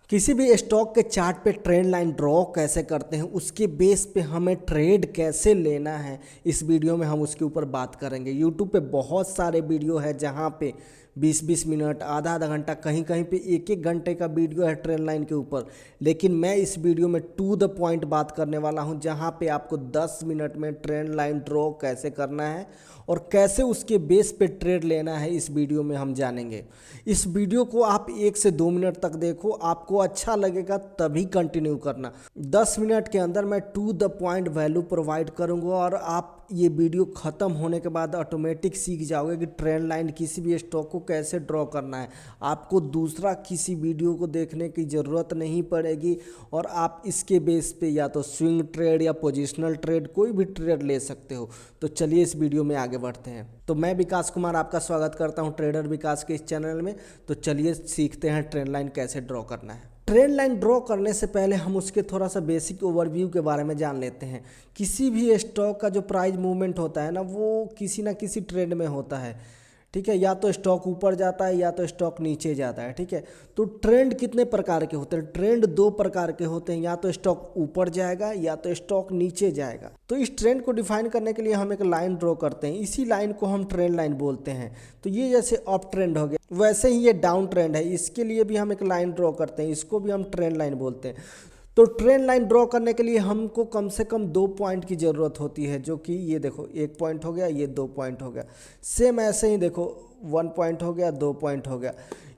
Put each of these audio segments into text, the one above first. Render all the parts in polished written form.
किसी भी स्टॉक के चार्ट पे ट्रेंड लाइन ड्रॉ कैसे करते हैं, उसके बेस पे हमें ट्रेड कैसे लेना है, इस वीडियो में हम उसके ऊपर बात करेंगे। यूट्यूब पे बहुत सारे वीडियो है जहाँ पे 20-20 मिनट, आधा आधा घंटा, कहीं कहीं पे एक एक घंटे का वीडियो है ट्रेंड लाइन के ऊपर। लेकिन मैं इस वीडियो में टू द पॉइंट बात करने वाला हूँ, जहाँ पे आपको 10 मिनट में ट्रेंड लाइन ड्रॉ कैसे करना है और कैसे उसके बेस पे ट्रेड लेना है, इस वीडियो में हम जानेंगे। इस वीडियो को आप 1 से 2 मिनट तक देखो, आपको अच्छा लगेगा तभी कंटिन्यू करना। 10 मिनट के अंदर मैं to the point value provide करूंगा और आप ये वीडियो ख़त्म होने के बाद ऑटोमेटिक सीख जाओगे कि ट्रेंड लाइन किसी भी स्टॉक को कैसे ड्रॉ करना है। आपको दूसरा किसी वीडियो को देखने की ज़रूरत नहीं पड़ेगी और आप इसके बेस पे या तो स्विंग ट्रेड या पोजिशनल ट्रेड, कोई भी ट्रेड ले सकते हो। तो चलिए इस वीडियो में आगे बढ़ते हैं। तो मैं विकास कुमार आपका स्वागत करता हूं ट्रेडर विकास के इस चैनल में। तो चलिए सीखते हैं ट्रेंड लाइन कैसे ड्रॉ करना है। ट्रेंड लाइन ड्रॉ करने से पहले हम उसके थोड़ा सा बेसिक ओवरव्यू के बारे में जान लेते हैं। किसी भी स्टॉक का जो प्राइस मूवमेंट होता है ना, वो किसी ना किसी ट्रेंड में होता है, ठीक है। या तो स्टॉक ऊपर जाता है या तो स्टॉक नीचे जाता है, ठीक है। तो ट्रेंड कितने प्रकार के होते हैं? ट्रेंड 2 प्रकार के होते हैं, या तो स्टॉक ऊपर जाएगा या तो स्टॉक नीचे जाएगा। तो इस ट्रेंड को डिफाइन करने के लिए हम एक लाइन ड्रॉ करते हैं, इसी लाइन को हम ट्रेंड लाइन बोलते हैं। तो ये जैसे अप ट्रेंड हो गया, वैसे ही ये डाउन ट्रेंड है, इसके लिए भी हम एक लाइन ड्रॉ करते हैं, इसको भी हम ट्रेंड लाइन बोलते हैं। तो ट्रेंड लाइन ड्रॉ करने के लिए हमको कम से कम 2 पॉइंट की ज़रूरत होती है, जो कि ये देखो 1 पॉइंट हो गया, ये 2 पॉइंट हो गया। सेम ऐसे ही देखो 1 पॉइंट हो गया, 2 पॉइंट हो गया।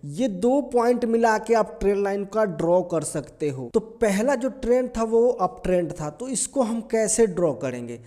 ये 2 पॉइंट मिला के आप ट्रेंड लाइन का ड्रॉ कर सकते हो। तो पहला जो ट्रेंड था वो अप ट्रेंड था, तो इसको हम कैसे ड्रॉ करेंगे?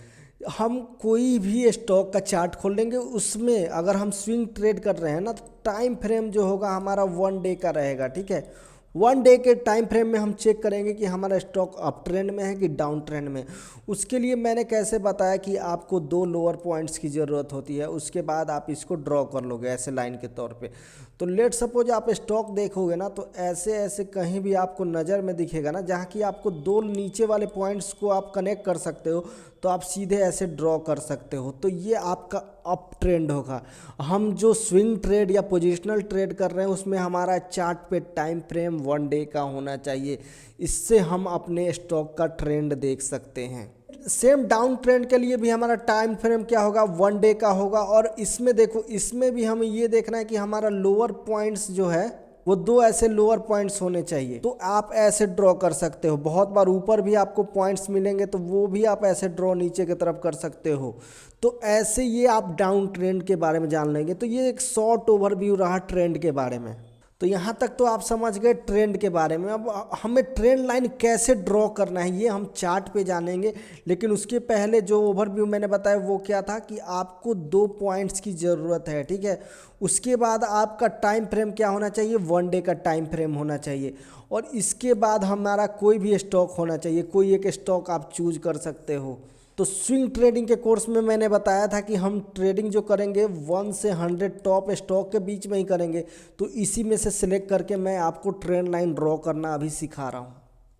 हम कोई भी स्टॉक का चार्ट खोल लेंगे, उसमें अगर हम स्विंग ट्रेड कर रहे हैं ना, तो टाइम फ्रेम जो होगा हमारा 1 डे का रहेगा, ठीक है। 1 डे के टाइम फ्रेम में हम चेक करेंगे कि हमारा स्टॉक अप ट्रेंड में है कि डाउन ट्रेंड में। उसके लिए मैंने कैसे बताया कि आपको 2 लोअर पॉइंट्स की ज़रूरत होती है, उसके बाद आप इसको ड्रॉ कर लोगे ऐसे लाइन के तौर पे। तो लेट सपोज आप स्टॉक देखोगे ना, तो ऐसे ऐसे कहीं भी आपको नज़र में दिखेगा ना, जहाँ कि आपको 2 नीचे वाले पॉइंट्स को आप कनेक्ट कर सकते हो, तो आप सीधे ऐसे ड्रॉ कर सकते हो। तो ये आपका अप ट्रेंड होगा। हम जो स्विंग ट्रेड या पोजिशनल ट्रेड कर रहे हैं, उसमें हमारा चार्ट पे टाइम फ्रेम 1 डे का होना चाहिए, इससे हम अपने स्टॉक का ट्रेंड देख सकते हैं। सेम डाउन ट्रेंड के लिए भी हमारा टाइम फ्रेम क्या होगा? 1 डे का होगा। और इसमें देखो, इसमें भी हमें ये देखना है कि हमारा लोअर पॉइंट्स जो है वो 2 ऐसे लोअर पॉइंट्स होने चाहिए। तो आप ऐसे ड्रॉ कर सकते हो। बहुत बार ऊपर भी आपको पॉइंट्स मिलेंगे, तो वो भी आप ऐसे ड्रॉ नीचे की तरफ कर सकते हो। तो ऐसे ये आप डाउन ट्रेंड के बारे में जान लेंगे। तो ये एक शॉर्ट ओवरव्यू रहा ट्रेंड के बारे में। तो यहाँ तक तो आप समझ गए ट्रेंड के बारे में। अब हमें ट्रेंड लाइन कैसे ड्रॉ करना है, ये हम चार्ट पे जानेंगे। लेकिन उसके पहले जो ओवरव्यू मैंने बताया वो क्या था कि आपको 2 पॉइंट्स की ज़रूरत है, ठीक है। उसके बाद आपका टाइम फ्रेम क्या होना चाहिए? 1 डे का टाइम फ्रेम होना चाहिए। और इसके बाद हमारा कोई भी स्टॉक होना चाहिए, कोई एक स्टॉक आप चूज कर सकते हो। तो स्विंग ट्रेडिंग के कोर्स में मैंने बताया था कि हम ट्रेडिंग जो करेंगे 1 से 100 टॉप स्टॉक के बीच में ही करेंगे। तो इसी में से सिलेक्ट करके मैं आपको ट्रेंड लाइन ड्रॉ करना अभी सिखा रहा हूँ।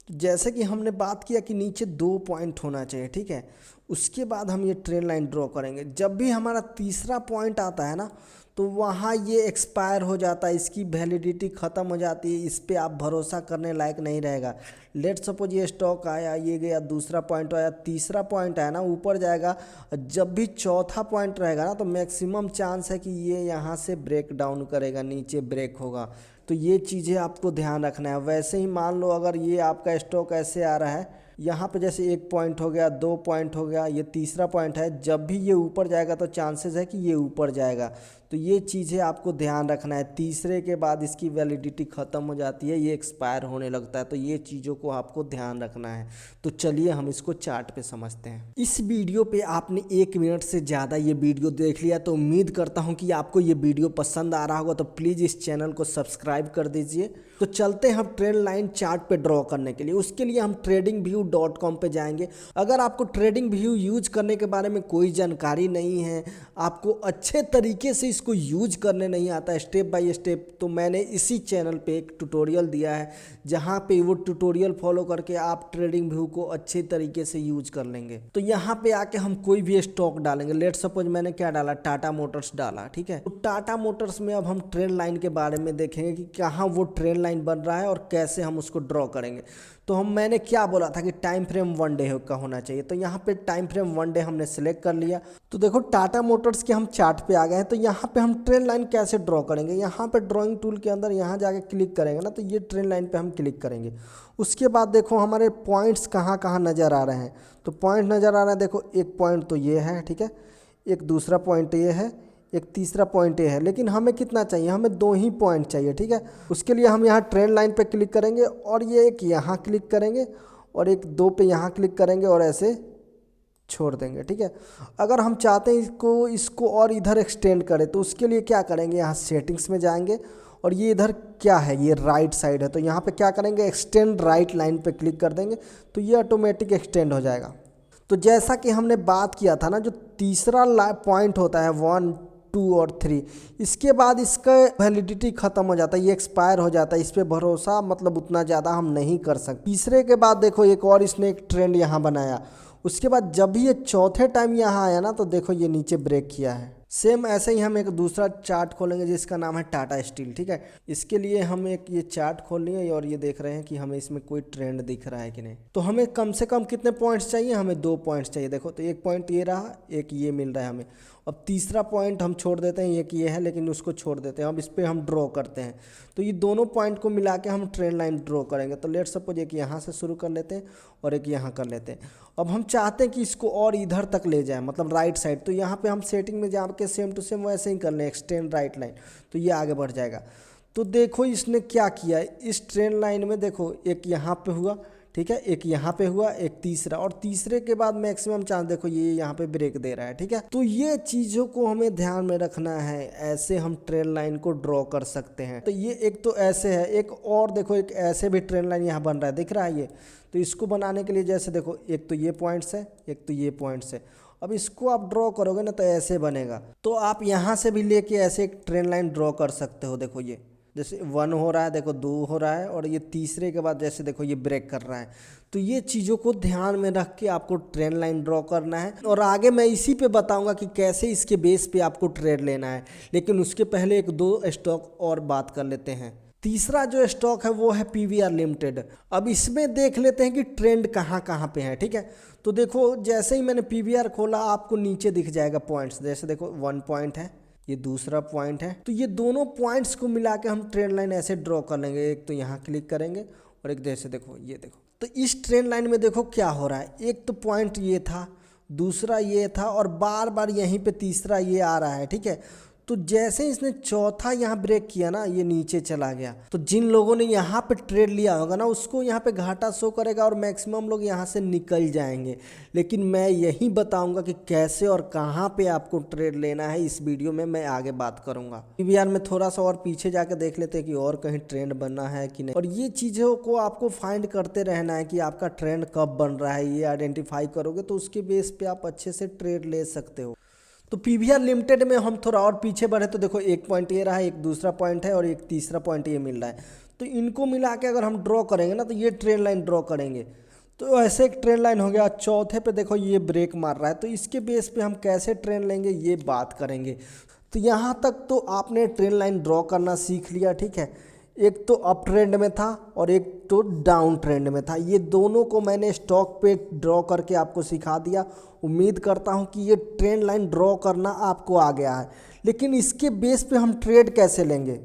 जैसे कि हमने बात किया कि नीचे 2 पॉइंट होना चाहिए, ठीक है। उसके बाद हम ये ट्रेंड लाइन ड्रॉ करेंगे। जब भी हमारा तीसरा पॉइंट आता है ना, तो वहाँ ये एक्सपायर हो जाता है, इसकी वैलिडिटी ख़त्म हो जाती है, इस पर आप भरोसा करने लायक नहीं रहेगा। लेट सपोज ये स्टॉक आया, ये गया, दूसरा पॉइंट आया, तीसरा पॉइंट आया ना, ऊपर जाएगा। जब भी चौथा पॉइंट रहेगा ना, तो मैक्सिमम चांस है कि ये यहाँ से ब्रेक डाउन करेगा, नीचे ब्रेक होगा। तो ये चीज़ें आपको ध्यान रखना है। वैसे ही मान लो अगर ये आपका स्टॉक ऐसे आ रहा है, यहाँ पे जैसे 1 पॉइंट हो गया, 2 पॉइंट हो गया, ये तीसरा पॉइंट है, जब भी ये ऊपर जाएगा तो चांसेस है कि ये ऊपर जाएगा। तो ये चीज़ें आपको ध्यान रखना है। तीसरे के बाद इसकी वैलिडिटी ख़त्म हो जाती है, ये एक्सपायर होने लगता है। तो ये चीज़ों को आपको ध्यान रखना है। तो चलिए हम इसको चार्ट पे समझते हैं। इस वीडियो पे आपने 1 मिनट से ज़्यादा ये वीडियो देख लिया, तो उम्मीद करता हूँ कि आपको ये वीडियो पसंद आ रहा होगा। तो प्लीज़ इस चैनल को सब्सक्राइब कर दीजिए। तो चलते हैं हम ट्रेंड लाइन चार्ट पे ड्रॉ करने के लिए। उसके लिए हम ट्रेडिंग व्यू TradingView.com पे जाएंगे। अगर आपको TradingView यूज करने के बारे में कोई जानकारी नहीं है, आपको अच्छे तरीके से इसको यूज करने नहीं आता स्टेप बाय स्टेप, तो मैंने इसी चैनल पे एक ट्यूटोरियल दिया है जहाँ पे वो ट्यूटोरियल फॉलो करके आप TradingView को अच्छे तरीके से यूज कर लेंगे। तो यहाँ पे आके हम कोई भी स्टॉक डालेंगे। लेट सपोज मैंने क्या डाला, टाटा मोटर्स डाला, ठीक है। तो टाटा मोटर्स में अब हम ट्रेंड लाइन के बारे में देखेंगे कि कहाँ वो ट्रेंड लाइन बन रहा है और कैसे हम उसको ड्रॉ करेंगे। तो मैंने क्या बोला था कि टाइम फ्रेम 1 डे का होना चाहिए, तो यहाँ पे टाइम फ्रेम 1 डे हमने सेलेक्ट कर लिया। तो देखो टाटा मोटर्स के हम चार्ट पे आ गए हैं। तो यहाँ पे हम ट्रेंड लाइन कैसे ड्रॉ करेंगे, यहाँ पे ड्राइंग टूल के अंदर यहाँ जाके क्लिक करेंगे ना, तो ये ट्रेंड लाइन पे हम क्लिक करेंगे। उसके बाद देखो हमारे पॉइंट्स कहाँ कहाँ नज़र आ रहे हैं। तो पॉइंट नज़र आ रहा है, देखो एक पॉइंट तो ये है, ठीक है, एक दूसरा पॉइंट ये है, एक तीसरा पॉइंट ये है। लेकिन हमें कितना चाहिए, हमें 2 ही पॉइंट चाहिए, ठीक है। उसके लिए हम यहाँ ट्रेंड लाइन पे क्लिक करेंगे और ये एक यहाँ क्लिक करेंगे और एक 2 पे यहाँ क्लिक करेंगे और ऐसे छोड़ देंगे, ठीक है। अगर हम चाहते हैं इसको और इधर एक्सटेंड करें, तो उसके लिए क्या करेंगे, यहाँ सेटिंग्स में जाएंगे और ये इधर क्या है, ये राइट साइड है, तो यहाँ पे क्या करेंगे, एक्सटेंड राइट लाइन पे क्लिक कर देंगे, तो ये ऑटोमेटिक एक्सटेंड हो जाएगा। तो जैसा कि हमने बात किया था ना, जो तीसरा पॉइंट होता है 1, 2 और 3, इसके बाद इसका वैलिडिटी ख़त्म हो जाता है, ये एक्सपायर हो जाता है। इस पर भरोसा मतलब उतना ज़्यादा हम नहीं कर सकते। तीसरे के बाद देखो एक और इसने एक ट्रेंड यहाँ बनाया। उसके बाद जब भी ये चौथे टाइम यहाँ आया ना, तो देखो ये नीचे ब्रेक किया है। सेम ऐसे ही हम एक दूसरा चार्ट खोलेंगे जिसका नाम है टाटा स्टील, ठीक है। इसके लिए हम एक ये चार्ट खोल लिए और ये देख रहे हैं कि हमें इसमें कोई ट्रेंड दिख रहा है कि नहीं। तो हमें कम से कम कितने पॉइंट्स चाहिए, हमें 2 पॉइंट्स चाहिए। देखो तो एक पॉइंट ये रहा, एक ये मिल रहा है हमें। अब तीसरा पॉइंट हम छोड़ देते हैं, एक ये है लेकिन उसको छोड़ देते हैं। अब इस पर हम ड्रॉ करते हैं, तो ये दोनों पॉइंट को मिला के हम ट्रेंड लाइन ड्रॉ करेंगे। तो लेट सपोज एक यहाँ से शुरू कर लेते हैं और एक यहाँ कर लेते हैं। अब हम चाहते हैं कि इसको और इधर तक ले जाए, मतलब राइट साइड, तो यहाँ पे हम सेटिंग में जाके सेम टू सेम वैसे ही कर लें, एक्सटेंड राइट लाइन, तो ये आगे बढ़ जाएगा। तो देखो इसने क्या किया, इस ट्रेंड लाइन में देखो एक यहाँ पे हुआ, ठीक है, एक यहाँ पे हुआ, एक तीसरा, और तीसरे के बाद मैक्सिमम चांस देखो ये यहाँ पे ब्रेक दे रहा है, ठीक है। तो ये चीज़ों को हमें ध्यान में रखना है, ऐसे हम ट्रेंड लाइन को ड्रॉ कर सकते हैं। तो ये एक तो ऐसे है, एक और देखो एक ऐसे भी ट्रेंड लाइन यहाँ बन रहा है, दिख रहा है ये। तो इसको बनाने के लिए जैसे देखो एक तो ये पॉइंट्स है, एक तो ये पॉइंट्स है। अब इसको आप ड्रॉ करोगे ना तो ऐसे बनेगा। तो आप यहाँ से भी लेके ऐसे एक ट्रेंड लाइन ड्रॉ कर सकते हो। देखो ये जैसे 1 हो रहा है, देखो 2 हो रहा है, और ये तीसरे के बाद जैसे देखो ये ब्रेक कर रहा है। तो ये चीज़ों को ध्यान में रख के आपको ट्रेंड लाइन ड्रॉ करना है। और आगे मैं इसी पे बताऊंगा कि कैसे इसके बेस पे आपको ट्रेड लेना है। लेकिन उसके पहले 1-2 स्टॉक और बात कर लेते हैं। तीसरा जो स्टॉक है वो है PVR लिमिटेड। अब इसमें देख लेते हैं कि ट्रेंड कहाँ कहाँ पे है, ठीक है। तो देखो जैसे ही मैंने PVR खोला, आपको नीचे दिख जाएगा पॉइंट्स। जैसे देखो 1 पॉइंट है, ये दूसरा पॉइंट है। तो ये दोनों पॉइंट्स को मिला के हम ट्रेंड लाइन ऐसे ड्रॉ कर लेंगे। एक तो यहाँ क्लिक करेंगे और एक जैसे देखो ये देखो। तो इस ट्रेंड लाइन में देखो क्या हो रहा है, एक तो पॉइंट ये था, दूसरा ये था, और बार बार यहीं पे तीसरा ये आ रहा है, ठीक है। तो जैसे इसने चौथा यहाँ ब्रेक किया ना, ये नीचे चला गया। तो जिन लोगों ने यहाँ पे ट्रेड लिया होगा ना, उसको यहाँ पे घाटा शो करेगा और मैक्सिमम लोग यहाँ से निकल जाएंगे। लेकिन मैं यही बताऊंगा कि कैसे और कहाँ पे आपको ट्रेड लेना है, इस वीडियो में मैं आगे बात करूंगा। PVR में थोड़ा सा और पीछे जाके देख लेते हैं कि और कहीं ट्रेंड बनना है कि नहीं। और ये चीज़ों को आपको फाइंड करते रहना है कि आपका ट्रेंड कब बन रहा है। ये आइडेंटिफाई करोगे तो उसके बेस पे आप अच्छे से ट्रेड ले सकते हो। तो PVR लिमिटेड में हम थोड़ा और पीछे बढ़े तो देखो एक पॉइंट ये रहा है, एक दूसरा पॉइंट है और एक तीसरा पॉइंट ये मिल रहा है। तो इनको मिला के अगर हम ड्रॉ करेंगे ना, तो ये ट्रेंड लाइन ड्रॉ करेंगे। तो ऐसे एक ट्रेंड लाइन हो गया। चौथे पे देखो ये ब्रेक मार रहा है, तो इसके बेस पे हम कैसे ट्रेंड लेंगे ये बात करेंगे। तो यहाँ तक तो आपने ट्रेंड लाइन ड्रॉ करना सीख लिया, ठीक है। एक तो अप ट्रेंड में था और एक तो डाउन ट्रेंड में था। ये दोनों को मैंने स्टॉक पे ड्रॉ करके आपको सिखा दिया। उम्मीद करता हूँ कि ये ट्रेंड लाइन ड्रॉ करना आपको आ गया है। लेकिन इसके बेस पे हम ट्रेड कैसे लेंगे,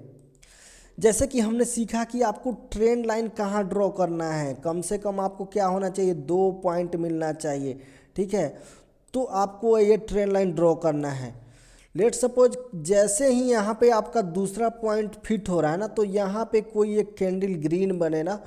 जैसे कि हमने सीखा कि आपको ट्रेंड लाइन कहाँ ड्रॉ करना है। कम से कम आपको क्या होना चाहिए, 2 पॉइंट मिलना चाहिए, ठीक है। तो आपको ये ट्रेंड लाइन ड्रॉ करना है। लेट सपोज जैसे ही यहाँ पे आपका दूसरा पॉइंट फिट हो रहा है ना, तो यहाँ पे कोई एक कैंडल ग्रीन बने ना,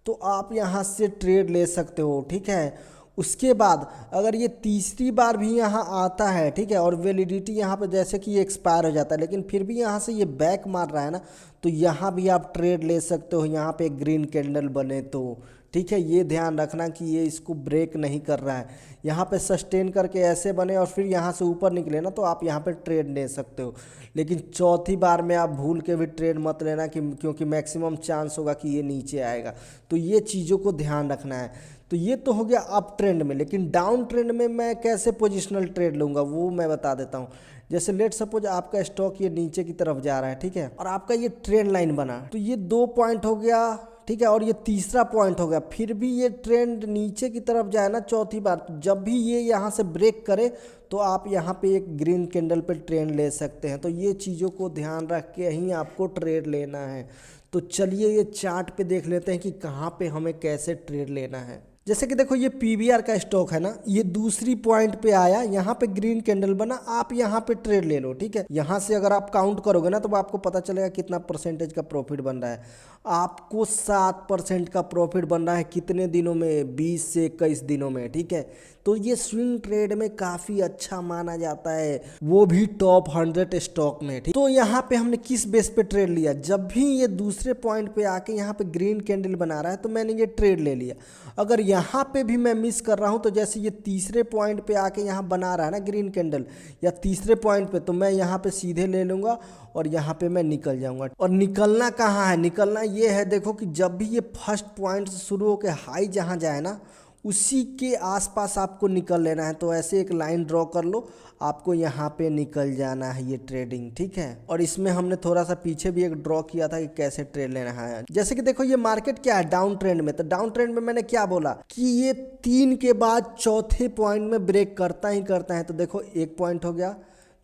तो आप यहाँ से ट्रेड ले सकते हो, ठीक है। उसके बाद अगर ये तीसरी बार भी यहाँ आता है, ठीक है, और वैलिडिटी यहाँ पे जैसे कि ये एक्सपायर हो जाता है, लेकिन फिर भी यहाँ से ये बैक मार रहा है ना, तो यहाँ भी आप ट्रेड ले सकते हो, यहाँ पे ग्रीन कैंडल बने तो, ठीक है। ये ध्यान रखना कि ये इसको ब्रेक नहीं कर रहा है, यहाँ पे सस्टेन करके ऐसे बने और फिर यहाँ से ऊपर निकले ना, तो आप यहाँ पे ट्रेड ले सकते हो। लेकिन चौथी बार में आप भूल के भी ट्रेड मत लेना क्योंकि मैक्सिमम चांस होगा कि ये नीचे आएगा। तो ये चीज़ों को ध्यान रखना है। तो ये तो हो गया अप ट्रेंड में, लेकिन डाउन ट्रेंड में मैं कैसे पोजिशनल ट्रेड लूँगा वो मैं बता देता हूँ। जैसे लेट सपोज आपका स्टॉक ये नीचे की तरफ जा रहा है, ठीक है, और आपका ये ट्रेंड लाइन बना, तो ये 2 पॉइंट हो गया, ठीक है, और ये तीसरा पॉइंट हो गया, फिर भी ये ट्रेंड नीचे की तरफ जाए ना चौथी बार, तो जब भी ये यहाँ से ब्रेक करे तो आप यहाँ पे एक ग्रीन कैंडल पे ट्रेंड ले सकते हैं। तो ये चीज़ों को ध्यान रख के ही आपको ट्रेड लेना है। तो चलिए ये चार्ट पे देख लेते हैं कि कहाँ पे हमें कैसे ट्रेड लेना है। जैसे कि देखो ये पीवीआर का स्टॉक है ना, ये दूसरी पॉइंट पे आया, यहाँ पे ग्रीन कैंडल बना, आप यहाँ पे ट्रेड ले लो, ठीक है। यहाँ से अगर आप काउंट करोगे ना तो आपको पता चलेगा कितना परसेंटेज का प्रॉफिट बन रहा है। आपको 7% का प्रॉफिट बन रहा है कितने दिनों में, 20 से 21 दिनों में, ठीक है। तो ये स्विंग ट्रेड में काफ़ी अच्छा माना जाता है, वो भी टॉप 100 स्टॉक में, ठीक। तो यहाँ पे हमने किस बेस पे ट्रेड लिया, जब भी ये दूसरे पॉइंट पे आके यहाँ पे ग्रीन कैंडल बना रहा है तो मैंने ये ट्रेड ले लिया। अगर यहाँ पे भी मैं मिस कर रहा हूँ तो जैसे ये तीसरे पॉइंट पे आके यहाँ बना रहा है ना ग्रीन कैंडल, या तीसरे पॉइंट पे, तो मैं यहाँ पे सीधे ले लूँगा और यहाँ पे मैं निकल जाऊँगा। और निकलना कहाँ है, निकलना ये है, देखो कि जब भी ये फर्स्ट पॉइंट से शुरू होकर हाई जहाँ जाए ना उसी के आसपास आपको निकल लेना है। तो ऐसे एक लाइन ड्रॉ कर लो, आपको यहाँ पे निकल जाना है ये ट्रेडिंग, ठीक है। और इसमें हमने थोड़ा सा पीछे भी एक ड्रॉ किया था कि कैसे ट्रेड लेना है। जैसे कि देखो ये मार्केट क्या है डाउन ट्रेंड में, तो डाउन ट्रेंड में मैंने क्या बोला कि ये 3 के बाद चौथे पॉइंट में ब्रेक करता ही करता है। तो देखो एक पॉइंट हो गया,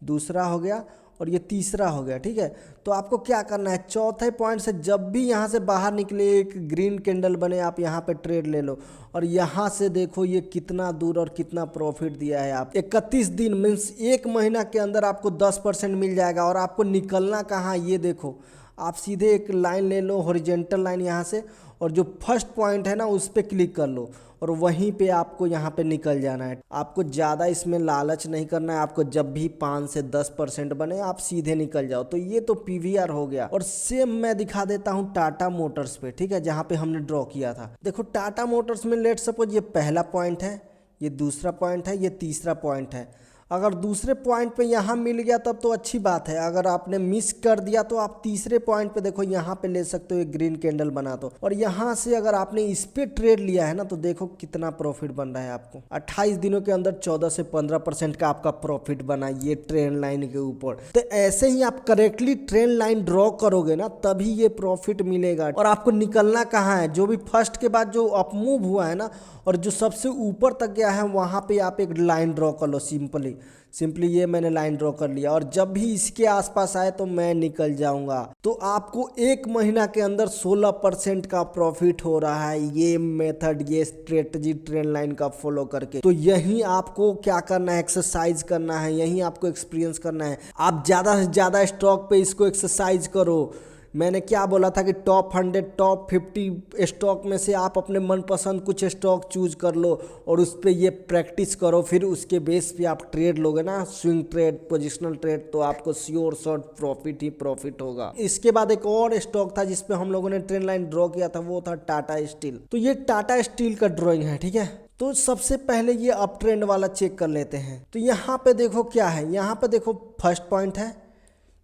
दूसरा हो गया और ये तीसरा हो गया, ठीक है। तो आपको क्या करना है, चौथे पॉइंट से जब भी यहाँ से बाहर निकले एक ग्रीन कैंडल बने, आप यहाँ पे ट्रेड ले लो। और यहाँ से देखो ये कितना दूर और कितना प्रॉफिट दिया है। आप 31 दिन मीन्स 1 महीना के अंदर आपको 10% मिल जाएगा। और आपको निकलना कहाँ, ये देखो, आप सीधे एक लाइन ले लो, हॉरिजॉन्टल लाइन यहाँ से, और जो फर्स्ट पॉइंट है ना उस पर क्लिक कर लो और वहीं पे आपको यहाँ पे निकल जाना है। आपको ज़्यादा इसमें लालच नहीं करना है, आपको जब भी 5 से 10% बने आप सीधे निकल जाओ। तो ये तो पीवीआर हो गया। और सेम मैं दिखा देता हूँ टाटा मोटर्स पे, ठीक है, जहाँ पे हमने ड्रॉ किया था। देखो टाटा मोटर्स में लेट सपोज ये पहला पॉइंट है, ये दूसरा पॉइंट है, ये तीसरा पॉइंट है। अगर दूसरे पॉइंट पे यहाँ मिल गया तब तो अच्छी बात है, अगर आपने मिस कर दिया तो आप तीसरे पॉइंट पे देखो यहाँ पे ले सकते हो, एक ग्रीन कैंडल बना दो। और यहाँ से अगर आपने इस पे ट्रेड लिया है ना तो देखो कितना प्रॉफिट बन रहा है आपको। 28 दिनों के अंदर 14 से 15% का आपका प्रॉफिट बना ये ट्रेंड लाइन के ऊपर। तो ऐसे ही आप करेक्टली ट्रेंड लाइन ड्रॉ करोगे ना तभी ये प्रॉफिट मिलेगा। और आपको निकलना कहाँ है, जो भी फर्स्ट के बाद जो अपमूव हुआ है ना और जो सबसे ऊपर तक गया है वहाँ पे आप एक लाइन ड्रॉ कर लो। सिंपली ये मैंने लाइन ड्रॉ कर लिया और जब भी इसके आसपास आए तो मैं निकल जाऊंगा। तो आपको 1 महीना के अंदर 16% का प्रॉफिट हो रहा है ये मेथड, ये स्ट्रेटजी ट्रेंड लाइन का फॉलो करके। तो यही आपको क्या करना है, एक्सरसाइज करना है, यही आपको एक्सपीरियंस करना है। आप ज़्यादा से ज़्यादा स्टॉक पे इसको एक्सरसाइज करो। मैंने क्या बोला था कि टॉप 100 टॉप 50 स्टॉक में से आप अपने मनपसंद कुछ स्टॉक चूज कर लो और उस पर ये प्रैक्टिस करो। फिर उसके बेस पे आप ट्रेड लोगे ना, स्विंग ट्रेड, पोजिशनल ट्रेड, तो आपको श्योर शॉर्ट प्रॉफिट ही प्रॉफिट होगा। इसके बाद एक और स्टॉक था जिसपे हम लोगों ने ट्रेंड लाइन ड्रॉ किया था, वो था टाटा स्टील। तो ये टाटा स्टील का ड्रॉइंग है, ठीक है। तो सबसे पहले ये अप ट्रेंड वाला चेक कर लेते हैं। तो यहाँ पे देखो क्या है, यहाँ पे देखो फर्स्ट पॉइंट है,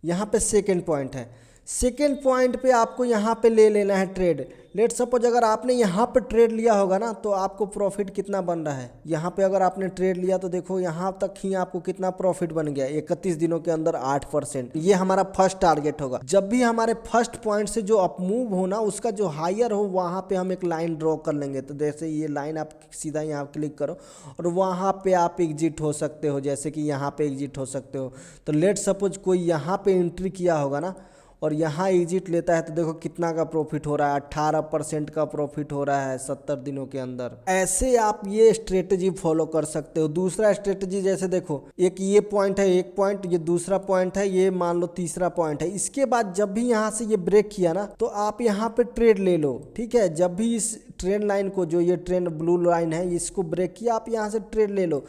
यहाँ पे सेकेंड पॉइंट है। सेकेंड पॉइंट पे आपको यहाँ पे ले लेना है ट्रेड। लेट सपोज अगर आपने यहाँ पे ट्रेड लिया होगा ना तो आपको प्रॉफिट कितना बन रहा है, यहाँ पे अगर आपने ट्रेड लिया तो देखो यहाँ तक ही आपको कितना प्रॉफिट बन गया, 31 दिनों के अंदर 8%। ये हमारा फर्स्ट टारगेट होगा। जब भी हमारे फर्स्ट पॉइंट से जो अपमूव हो ना उसका जो हायर हो वहाँ पे हम एक लाइन ड्रॉ कर लेंगे। तो जैसे ये लाइन आप सीधा यहाँ क्लिक करो और वहाँ पे आप एग्जिट हो सकते हो, जैसे कि यहाँ पे एग्जिट हो सकते हो। तो लेट सपोज कोई यहाँ पे एंट्री किया होगा ना और यहाँ एग्जिट लेता है तो देखो कितना का प्रॉफिट हो रहा है, 18% का प्रॉफिट हो रहा है 70 दिनों के अंदर। ऐसे आप ये स्ट्रेटजी फॉलो कर सकते हो। दूसरा स्ट्रेटजी जैसे देखो, एक ये पॉइंट है, एक पॉइंट, ये दूसरा पॉइंट है, ये मान लो तीसरा पॉइंट है। इसके बाद जब भी यहाँ से ये ब्रेक किया ना तो आप यहाँ पे ट्रेड ले लो, ठीक है। जब भी इस ट्रेंड लाइन को, जो ये ट्रेंड ब्लू लाइन है, इसको ब्रेक किया, आप यहाँ से ट्रेड ले लो,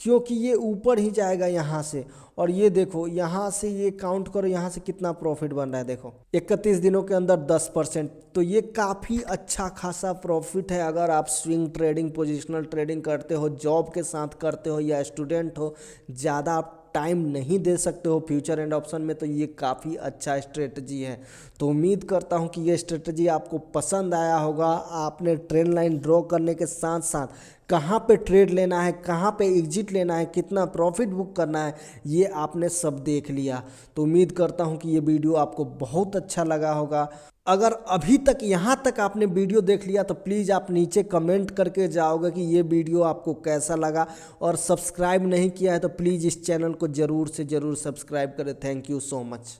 क्योंकि ये ऊपर ही जाएगा यहाँ से। और ये देखो यहाँ से ये काउंट करो, यहाँ से कितना प्रॉफिट बन रहा है देखो, 31 दिनों के अंदर 10%। तो ये काफ़ी अच्छा खासा प्रॉफिट है। अगर आप स्विंग ट्रेडिंग, पोजिशनल ट्रेडिंग करते हो, जॉब के साथ करते हो या स्टूडेंट हो, ज़्यादा आप टाइम नहीं दे सकते हो फ्यूचर एंड ऑप्शन में, तो ये काफ़ी अच्छा स्ट्रेटजी है। तो उम्मीद करता हूँ कि ये स्ट्रेटजी आपको पसंद आया होगा। आपने ट्रेंड लाइन ड्रॉ करने के साथ साथ कहाँ पे ट्रेड लेना है, कहाँ पे एग्जिट लेना है, कितना प्रॉफिट बुक करना है, ये आपने सब देख लिया। तो उम्मीद करता हूँ कि ये वीडियो आपको बहुत अच्छा लगा होगा। अगर अभी तक यहाँ तक आपने वीडियो देख लिया तो प्लीज़ आप नीचे कमेंट करके जाओगे कि ये वीडियो आपको कैसा लगा। और सब्सक्राइब नहीं किया है तो प्लीज़ इस चैनल को ज़रूर से ज़रूर सब्सक्राइब करें। Thank you so much.